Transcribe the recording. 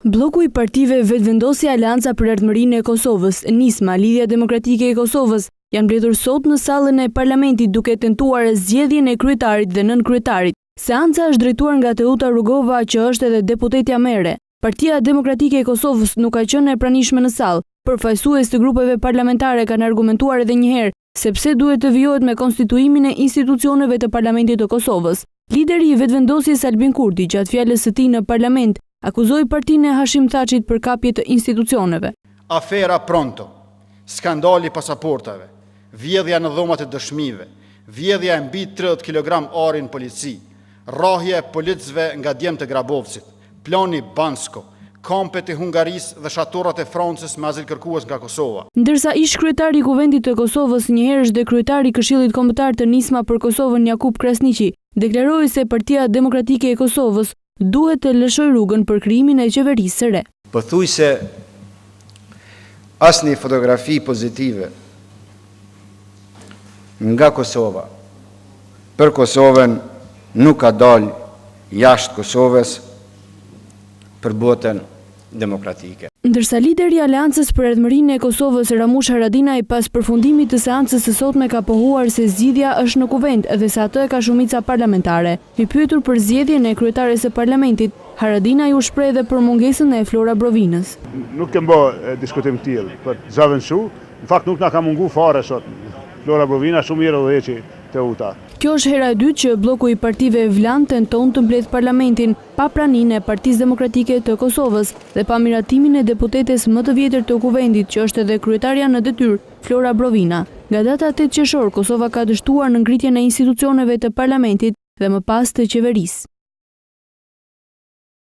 Bloku i partive Vetëvendosja Aleanca për Ardhmërinë e Kosovës, Nisma, Lidhja Demokratike e Kosovës, janë mbledhur sot në sallën e parlamentit duke tentuar zgjedhjen e kryetarit dhe nënkryetarit. Seanca është drejtuar nga Teuta Rugova, që është edhe deputetja mere. Partia Demokratike e Kosovës nuk ka qenë e pranishme në sallë. Përfaqësues të grupeve parlamentare kanë argumentuar edhe një herë sepse duhet të vijohet me konstituimin e institucioneve të Parlamentit të Kosovës. Lideri i Vetëvendosjes Albin Kurti, gjatë fjalës së tij në parlament, akuzoi partinë e Hashim Thaçit për kapje të institucioneve. Afera Pronto, skandali pasaportave, vjedhja në dhomat e dëshmive, vjedhja e mbi 30 kg ari në polici, rrahja e policëve nga djemt e Grabovcit, plani Bansko, kampet e Hungarisë dhe shatorrat e Francës me azil kërkues nga Kosova. Ndërsa ish kryetari i Kuvendit të Kosovës, njëherësh dhe kryetari i Këshillit Kombëtar të Nisma për Kosovën Jakub Krasniqi, deklaroi se Partia Demokratike e Kosovës duhet të lëshoj rrugën për krijimin e qeverisë së re. Pothuajse asnjë fotografi pozitive nga Kosova për Kosovën nuk ka dalë jashtë Kosovës për botën demokratike. Ndërsa lideri i Aleancës për Ardhmërinë e Kosovës, Ramush Haradinaj, pas përfundimit të seancës së sotme ka pohuar se zgjidhja është në kuvend dhe se atë e ka shumica parlamentare. I pyetur për zgjedhjen e kryetares së parlamentit, Haradinaj u shpreh edhe për mungesën e Flora Brovinës. Nuk kem bë diskutim të tillë, për zaventsu, në fakt nuk na ka mungu fare sot. Flora Brovina shumë mirë udhëheqi Teuta. Kjo është hera e dytë që bloku i partive Vlan tenton të mbledh parlamentin pa praninë e Partisë Demokratike të Kosovës dhe pa miratimin e deputetes më të vjetër të kuvendit, që është edhe kryetaria në detyrë, Flora Brovina. Nga data 8 qershor, Kosova ka dështuar në ngritjen e institucioneve të parlamentit dhe më pas të qeverisë.